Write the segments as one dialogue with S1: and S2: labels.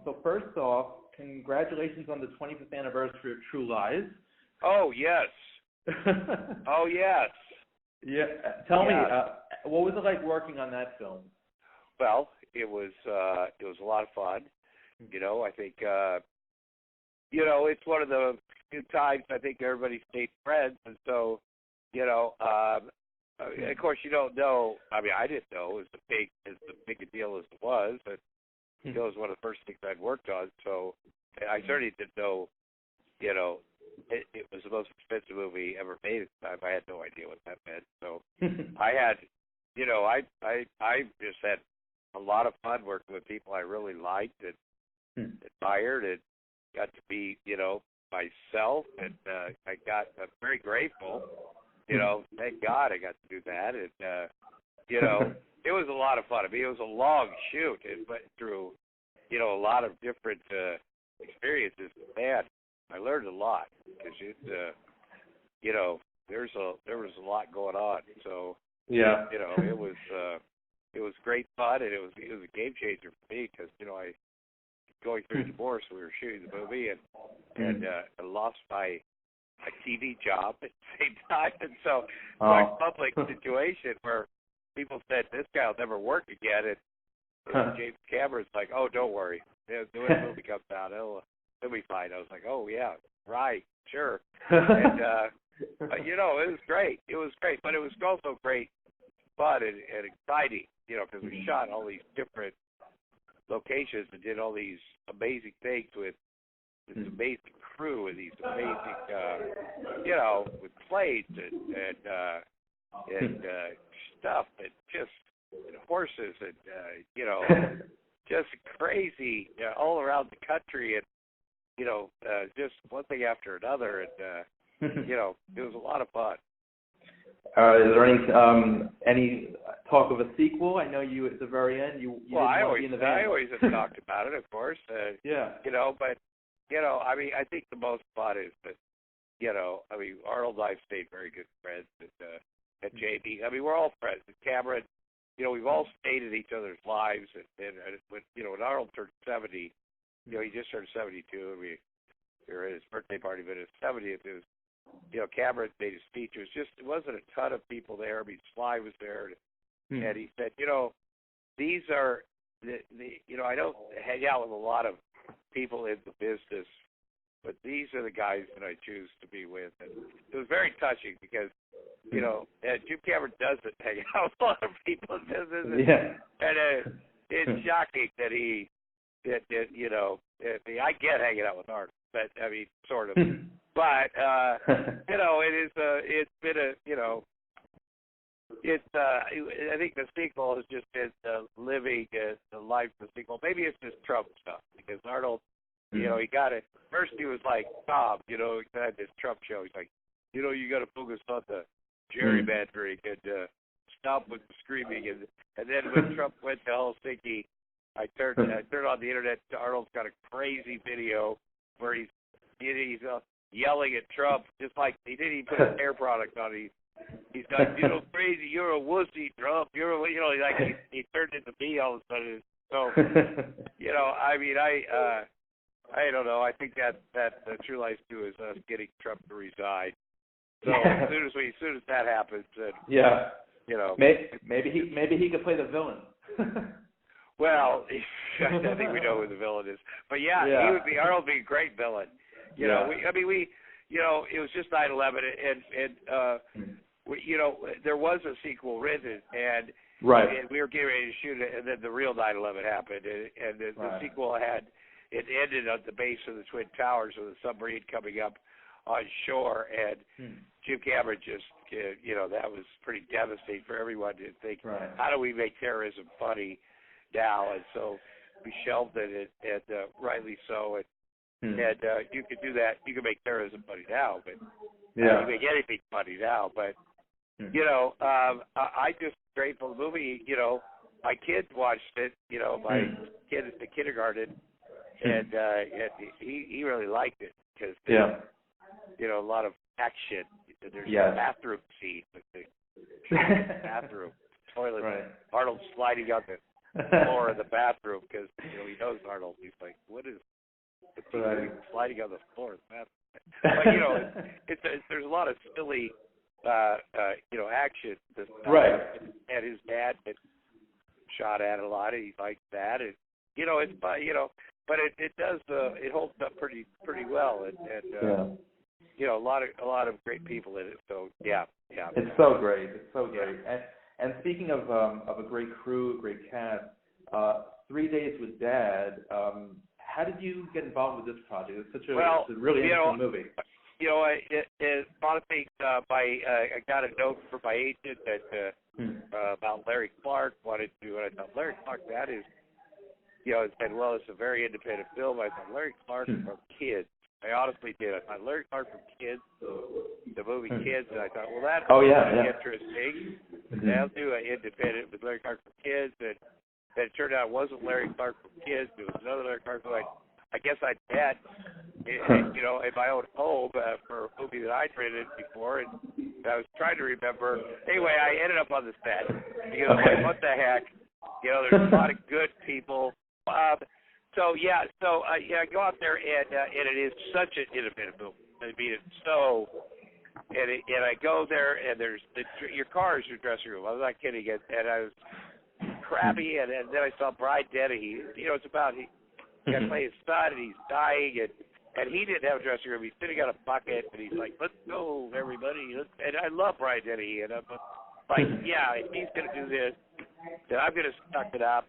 S1: So first off, congratulations on the 25th anniversary of True Lies.
S2: Oh, yes. Oh, yes.
S1: Yeah. Tell me,
S2: Yes.
S1: what was it like working on that film?
S2: Well, it was a lot of fun. I think it's one of the few times I think everybody stayed friends, and so of course you don't know. I mean, I didn't know as big a deal as it was, but it was one of the first things I'd worked on. So I certainly didn't know. It was the most expensive movie ever made at the time. I had no idea what that meant. So I had, I just had a lot of fun working with people I really liked and admired, and got to be, myself. And I'm very grateful. Thank God I got to do that. And it was a lot of fun. I mean, it was a long shoot. It went through, a lot of different experiences. Man, I learned a lot because there was a lot going on. So
S1: yeah,
S2: it was great fun, and it was a game changer for me because I going through a divorce. We were shooting the movie, and I lost my TV job at the same time, and so it was a public situation where people said this guy will never work again, and James Cameron's like, oh, don't worry, when the movie comes out, it'll be fine. I was like, oh yeah, right, sure, and it was great. It was great, but it was also great fun and exciting, because we shot all these different locations and did all these amazing things with this amazing crew and these amazing, with planes and stuff and just horses and just crazy all around the country and just one thing after another and it was a lot of fun.
S1: Is there any talk of a sequel? I know you at the very end. You
S2: well,
S1: didn't want to be in the van.
S2: I always have talked about it, of course.
S1: Yeah.
S2: But I mean, I think the most fun is that I mean, Arnold and I stayed very good friends, and Jamie. I mean, we're all friends. And Cameron, we've all stayed in each other's lives, and when Arnold turned 70, he just turned 72, and we were at his birthday party, but his 70th, it was. Cameron made his speech. It wasn't a ton of people there. I mean, Sly was there, and he said, these are I don't hang out with a lot of people in the business, but these are the guys that I choose to be with. And it was very touching because, and Jim Cameron doesn't hang out with a lot of people in business. And it's shocking that I get hanging out with Arnold, but I mean, sort of. But it's been I think the sequel has just been living the life of the sequel. Maybe it's just Trump stuff because Arnold, he got it. First he was like, Tom, he had this Trump show. He's like, you got to focus on the gerrymandering and stop with the screaming. And then when Trump went to Helsinki, I turned on the internet. Arnold's got a crazy video where he's yelling at Trump, just like he didn't even put his hair product on. He's like, crazy, you're a wussy, Trump. He turned into me all of a sudden. So, I mean, I don't know. I think that True Lies 2 is us getting Trump to resign. So as soon as that happens, then
S1: maybe he could play the villain.
S2: Well, I think we know who the villain is. But Arnold would be a great villain. It was just 9/11, and there was a sequel written, and we were getting ready to shoot it, and then the real 9/11 happened, and the sequel it ended at the base of the Twin Towers with a submarine coming up on shore, and Jim Cameron just, that was pretty devastating for everyone to think, how do we make terrorism funny now? And so we shelved it, and rightly so, and you could do that. You can make terrorism funny now, but you can make anything funny now. But I just grateful the movie. My kids watched it. My kid is in kindergarten, and he really liked it because a lot of action. There's a bathroom scene with the bathroom toilet. Arnold sliding on the floor in the bathroom because he knows Arnold. He's like, what is he doing sliding on the floor in the bathroom? But there's a lot of silly action.
S1: Right.
S2: And his dad had shot at a lot, and he likes that, and it's but it does it holds up pretty well, and a lot of great people in it. So yeah.
S1: It's so great. And speaking of a great crew, a great cast, 3 Days with Dad. How did you get involved with this project? It's such a really interesting movie.
S2: Honestly, I got a note from my agent that about Larry Clark wanted to, and I thought, Larry Clark, that is, it said, well, it's a very independent film. I thought, Larry Clark from Kids. I honestly did. I thought, Larry Clark from Kids, the movie Kids, and I thought, well, that's interesting. And I'll do an independent with Larry Clark from Kids, and it turned out it wasn't Larry Clark from Kids. It was another Larry Clark. So I guess I'd bet, in my own home for a movie that I'd written before, and I was trying to remember. Anyway, I ended up on the set because I'm like, what the heck? There's a lot of good people. I go out there, and it is such an independent movie. I mean, it's so, and I go there, and there's your car is your dressing room. I'm not kidding. And I was crappy, and then I saw Brian Dennehy. It's about he got to play his son, and he's dying, and he didn't have a dressing room. He's sitting on a bucket, and he's like, let's go, everybody. And I love Brian Dennehy, and I'm like, yeah, if he's going to do this, then I'm going to suck it up.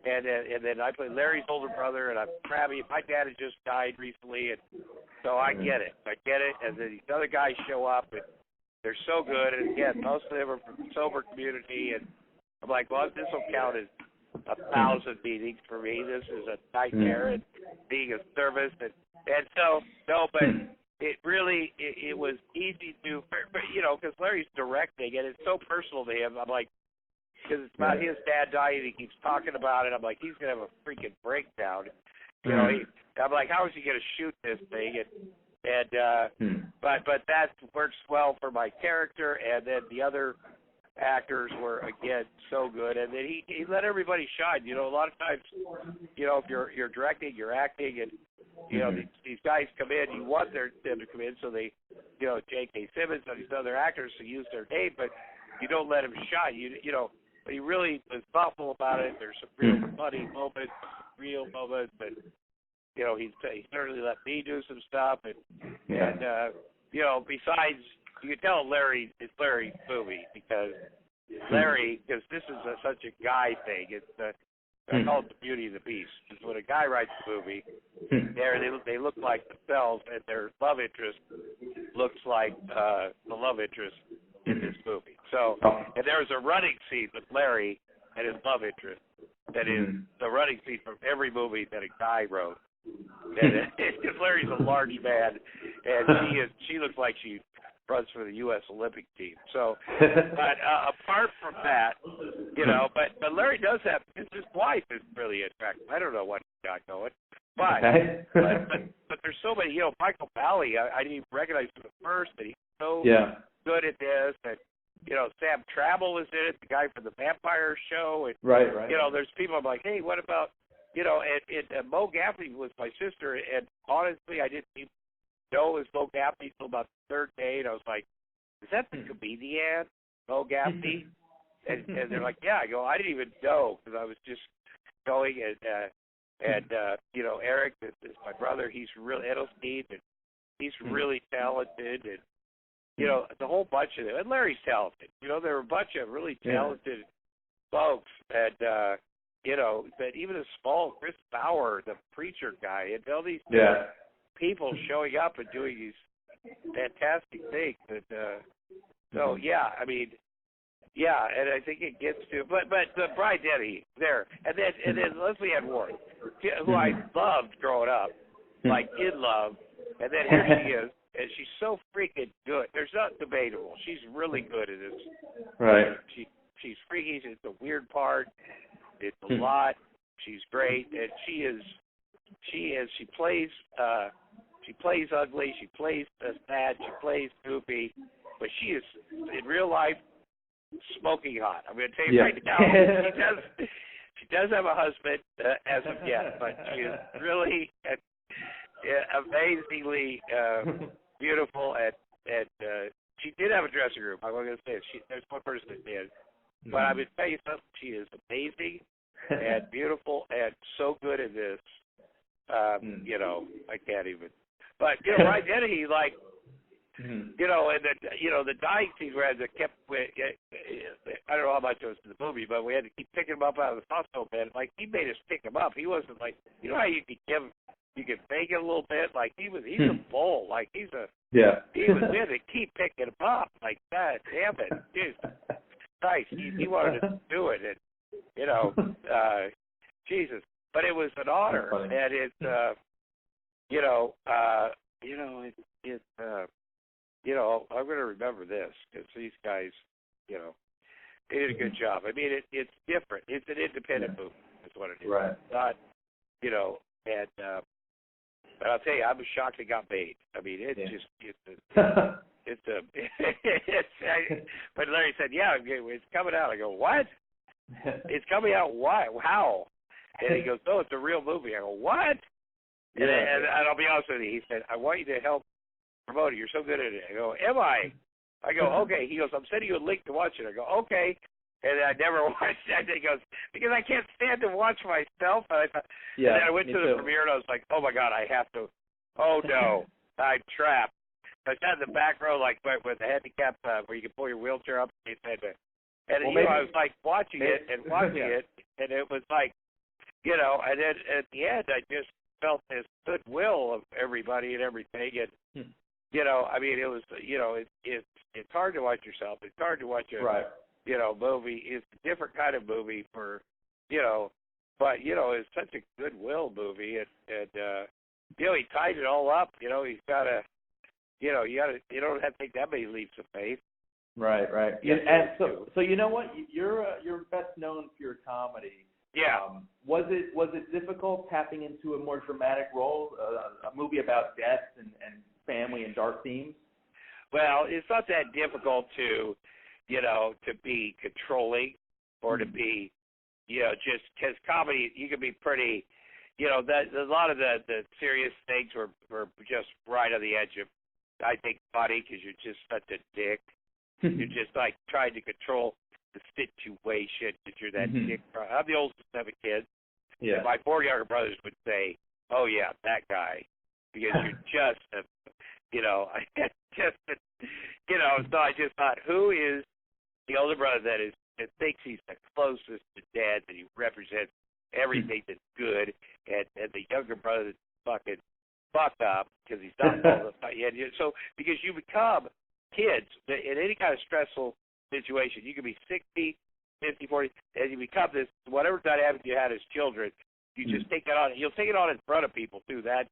S2: And then I play Larry's older brother, and I'm crabby. My dad had just died recently, and so I get it. And then these other guys show up, and they're so good. And again, most of them are from the sober community, and I'm like, well, this will count as 1,000 meetings for me. This is a nightmare, and being of service, and so but it really it was easy to, because Larry's directing, and it's so personal to him. I'm like, because it's about his dad dying, he keeps talking about it. I'm like, he's gonna have a freaking breakdown. I'm like, how is he gonna shoot this thing? But that works well for my character, and then the other actors were again so good, and then he let everybody shine. A lot of times, if you're directing, you're acting, and these guys come in, you want them to come in, so they, J.K. Simmons and these other actors who use their name, but you don't let them shine. But he really was thoughtful about it. There's some real funny moments, and he certainly let me do some stuff, and besides, you can tell it's Larry's movie because this is such a guy thing. It's I call it the beauty of the beast. Because when a guy writes a movie, they look like themselves, and their love interest looks like the love interest in this movie. So, and there's a running scene with Larry and his love interest that is the running scene from every movie that a guy wrote. Because Larry's a large man, and she looks like she runs for the U.S. Olympic team. So, but apart from that, but Larry does have, his wife is really attractive. I don't know what he got going, but there's so many. Michael Bally, I didn't even recognize him at first, but he's so good at this, and Sam Trammell is in it, the guy from the Vampire Show, and
S1: right.
S2: There's people. I'm like, hey, what about and Mo Gaffney was my sister, and honestly, I didn't even know it was Mo Gaffney until about the third day, and I was like, is that the comedian, Mo Gaffney? and they're like, yeah. I go, I didn't even know, because I was just going, and Eric is my brother. He's really Edelstein, and he's really talented, and the whole bunch of them. And Larry's talented. There were a bunch of really talented folks, and that even a small Chris Bauer, the preacher guy, and all these people showing up and doing these fantastic things. And and I think it gets to, but Brian Dennehy there, and then Leslie Ann Ward, who I loved growing up, like in love, and then here she is, and she's so freaking good. There's not debatable. She's really good at this.
S1: Right.
S2: She's freaky. It's a weird part. It's a lot. She's great, and she plays ugly. She plays sad. She plays goofy, but she is in real life smoking hot. I'm going to tell you right now. She does have a husband as of yet, but she is really amazingly beautiful, and she did have a dressing room. I'm going to say it. There's one person that did. But I would tell you something, she is amazing and beautiful and so good in this. You know, I can't even. But, you know, right then he, like, you know, and the dying scenes where I kept, I don't know how much it was in the movie, but we had to keep picking him up out of the hospital bed. Like, he made us pick him up. He wasn't like, you know how you could fake it a little bit? Like, he's a bull. Like, he was in it. Keep picking him up. Like, God damn it. Dude. Nice. He wanted to do it, and you know, Jesus. But it was an honor, and it's you know, I'm going to remember this because these guys, you know, they did a good job. I mean, it's different. It's an independent movie. That's what it is.
S1: Right.
S2: It's not, you know, and but I'll tell you, I was shocked it got made. I mean, but Larry said, yeah, it's coming out. I go, what? It's coming out? Why? How? And he goes, no, it's a real movie. I go, what? And I'll be honest with you. He said, I want you to help promote it. You're so good at it. I go, am I? I go, okay. He goes, I'm sending you a link to watch it. I go, okay. And I never watched it. He goes, because I can't stand to watch myself. And then I went to the premiere, and I was like, oh, my God, I have to. Oh, no, I'm trapped. I sat in the back row, like with the handicap, where you can pull your wheelchair up. And I was like watching it, and it was like, you know, and then at the end, I just felt this goodwill of everybody and everything. And, you know, I mean, it was, you know, it's hard to watch yourself. It's hard to watch a, you know, movie. It's a different kind of movie for, you know, but, you know, it's such a goodwill movie. And you know, he tied it all up. You know, he's got to, you know, you don't have to take that many leaps of faith.
S1: Right. Yeah, and so you know what? You're best known for your comedy.
S2: Yeah.
S1: Was it difficult tapping into a more dramatic role, a movie about death and family and dark themes?
S2: Well, it's not that difficult to, you know, to be controlling or to be, you know, just because comedy, you can be pretty, you know, a lot of the serious things were just right on the edge of, I think, funny because you're just such a dick. You're just like trying to control the situation because you're that dick. I'm the oldest of 7 kids. Yeah. And my 4 younger brothers would say, "Oh yeah, that guy," because you're just, you know, you know. So I just thought, who is the older brother that thinks he's the closest to Dad, that he represents everything that's good, and the younger brother that's fucking fucked up because he's not all the so because you become kids in any kind of stressful situation. You can be 60, 50, 40, and you become this, whatever dynamic you had as children, you just take that on. You'll take it on in front of people, too. That's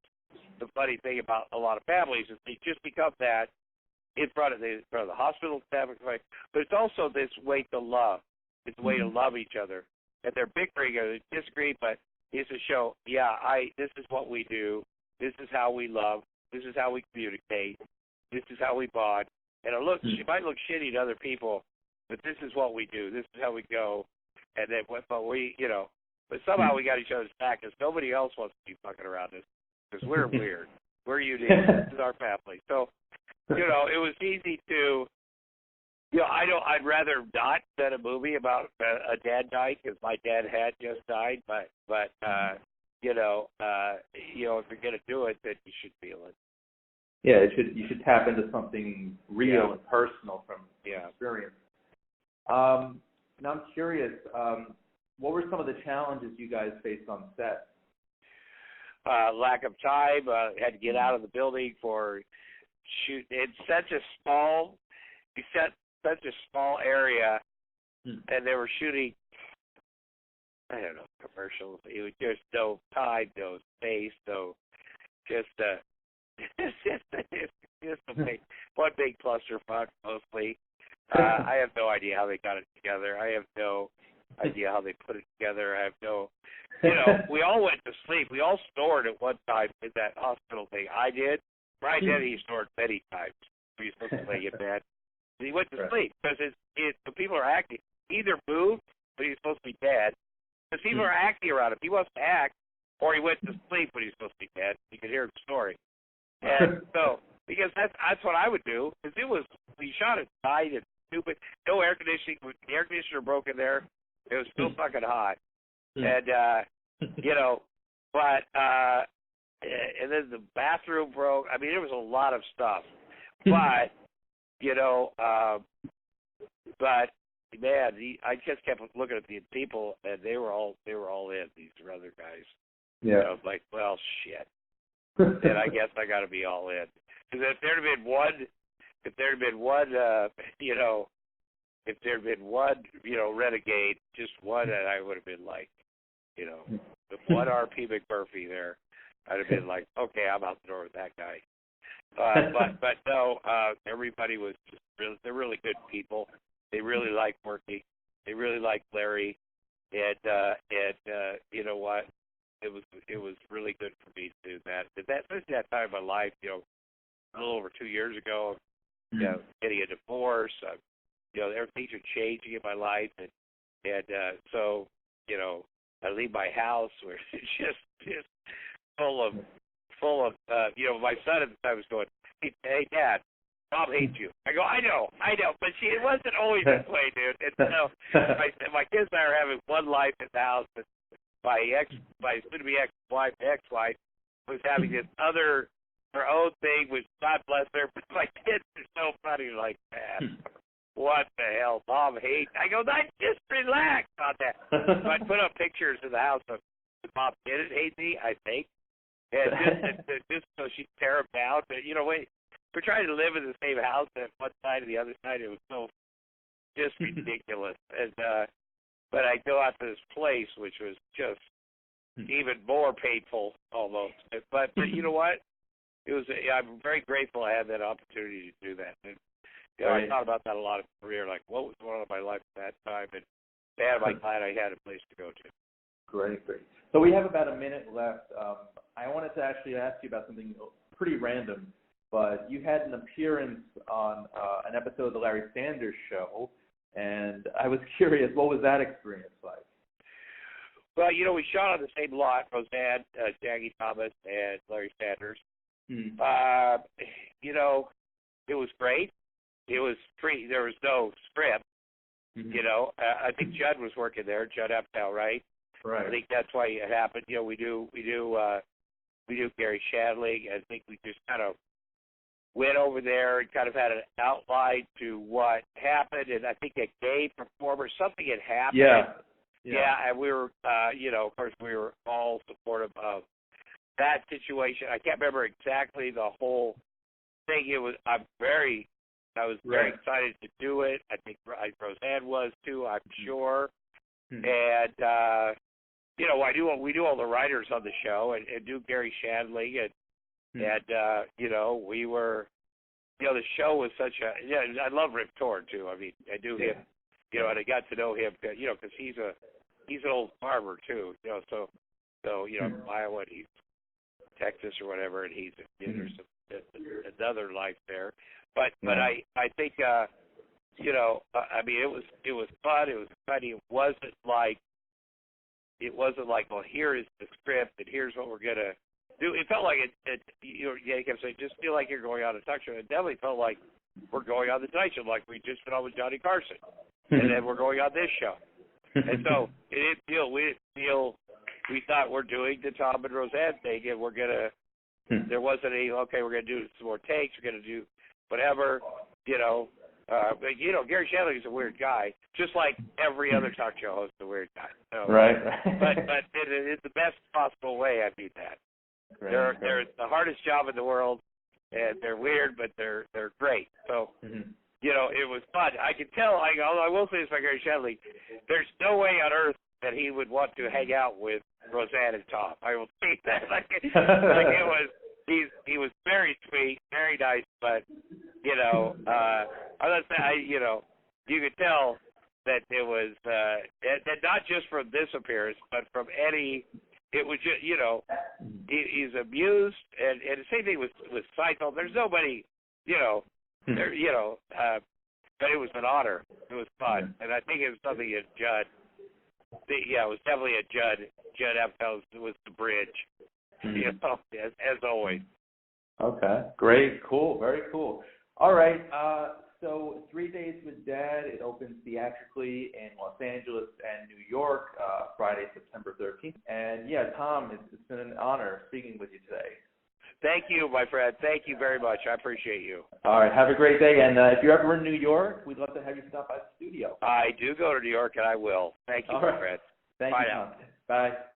S2: the funny thing about a lot of families is they just become that in front of the hospital staff. But it's also this way to love. It's a way to love each other. And they're bickering or they disagree, but it's a show, this is what we do. This is how we love. This is how we communicate. This is how we bond. And it might look shitty to other people, but this is what we do. This is how we go. And then, but we, you know, but somehow we got each other's back because nobody else wants to be fucking around us because we're weird. We're unique. This is our family. So, you know, it was easy to, you know, I'd rather not done a movie about a dad dying because my dad had just died. But you know, if you're gonna do it, then you should feel it.
S1: Yeah, you should tap into something real and personal from experience. Now I'm curious, what were some of the challenges you guys faced on set?
S2: Lack of time. Had to get out of the building for shoot. It's such a small area, and they were shooting, I don't know, commercials. It was just no time, no space, no, just it's one big clusterfuck mostly. I have no idea how they got it together. I have no idea how they put it together. I have no, you know, we all went to sleep. We all snored at one time in that hospital thing. I did. Brian Denny snored many times. We were supposed to lay in bed. He went to sleep because the people are acting. He either moved, but he's supposed to be dead, because people are acting around him. He wants to act, or he went to sleep when he's supposed to be dead. You could hear him snoring. And so, because that's what I would do, because we shot at night and stupid, no air conditioning. The air conditioner broke in there. It was still fucking hot. And, but, and then the bathroom broke. I mean, there was a lot of stuff. But, but man, I just kept looking at the people, and they were all in. These other guys.
S1: Yeah.
S2: I was like, well, shit. And I guess I got to be all in. Because if there'd been one, renegade, just one, and I would have been like, the one R.P. McMurphy there, I'd have been like, okay, I'm out the door with that guy. But no, everybody was just they're really good people. They really like working. They really like Larry, and you know what? It was really good for me to do that. Especially that time of my life, a little over 2 years ago, getting a divorce, things are changing in my life, and so I leave my house where it's just full of my son at the time was going, hey Dad, Mom hates you. I go, I know, but it wasn't always this way, dude. And so my kids and I are having one life in the house, and my soon-to-be ex-wife was having this her own thing, which God bless her, but my kids are so funny, like, man, what the hell, Mom hates. I go, just relax on that. So I put up pictures in the house of Mom didn't hate me, I think, and just so she'd tear them down. But we're trying to live in the same house at one side and the other side. It was so just ridiculous. And but I go out to this place, which was just even more painful almost. But you know what? I'm very grateful I had that opportunity to do that. And,
S1: right.
S2: I thought about that a lot in my career, like what was going on in my life at that time, and man, I'm glad I had a place to go to.
S1: Great. So we have about a minute left. I wanted to actually ask you about something pretty random, but you had an appearance on an episode of the Larry Sanders Show, and I was curious, what was that experience like?
S2: Well, we shot on the same lot, Roseanne, Jackie Thomas, and Larry Sanders.
S1: Mm-hmm.
S2: It was great. It was free. There was no script.
S1: Mm-hmm.
S2: I think Judd was working there, Judd Apatow, right?
S1: Right.
S2: I think that's why it happened. We do Gary Shandling. I think we just kind of went over there and kind of had an outline to what happened, and I think a gay performer, something had happened. Yeah, and we were, of course, we were all supportive of that situation. I can't remember exactly the whole thing. I was very excited to do it. I think Roseanne was too, I'm sure. Mm-hmm. And we do all the writers on the show, and do Gary Shandling, and we were, the show was such a, I love Rip Torn too. I mean, I do him, and I got to know him, because he's an old farmer too, so Iowa, and he's Texas or whatever, and he's there's another life there, but I think I mean, it was fun. It was funny. It wasn't like, well, here is the script and here's what we're gonna do. It felt like you kept saying, just feel like you're going on a talk show. It definitely felt like we're going on the Tonight Show, like we just went on with Johnny Carson, and then we're going on this show. And so we didn't feel. We thought we're doing the Tom and Roseanne thing, and we're gonna. There wasn't any. Okay, we're gonna do some more takes. We're gonna do whatever. But Gary Shandling is a weird guy, just like every other talk show host is a weird guy. So,
S1: right.
S2: But in the best possible way, I mean that. Right. They're the hardest job in the world, and they're weird, but they're great. So, it was fun. I can tell. I will say this about Gary Shandling. There's no way on earth that he would want to hang out with Roseanne and Tom. I will say that. It was. He was very sweet, very nice, but you could tell that it was that not just from this appearance, but from any. It was just he's amused, and the same thing with Seinfeld. There's nobody but it was an honor. It was fun, and I think it was something that Judd Yeah, it was definitely a Judd. Judd Apatow was the bridge.
S1: Mm-hmm.
S2: You know, as always.
S1: Okay, great, cool, very cool. All right, so 3 Days with Dad, it opens theatrically in Los Angeles and New York, Friday, September 13th. And yeah, Tom, it's been an honor speaking with you today.
S2: Thank you, my friend. Thank you very much. I appreciate you.
S1: All right, have a great day. And if you're ever in New York, we'd love to have you stop by the studio.
S2: I do go to New York, and I will. Thank you, my friend.
S1: Thank
S2: Bye
S1: you,
S2: now.
S1: Tom. Bye.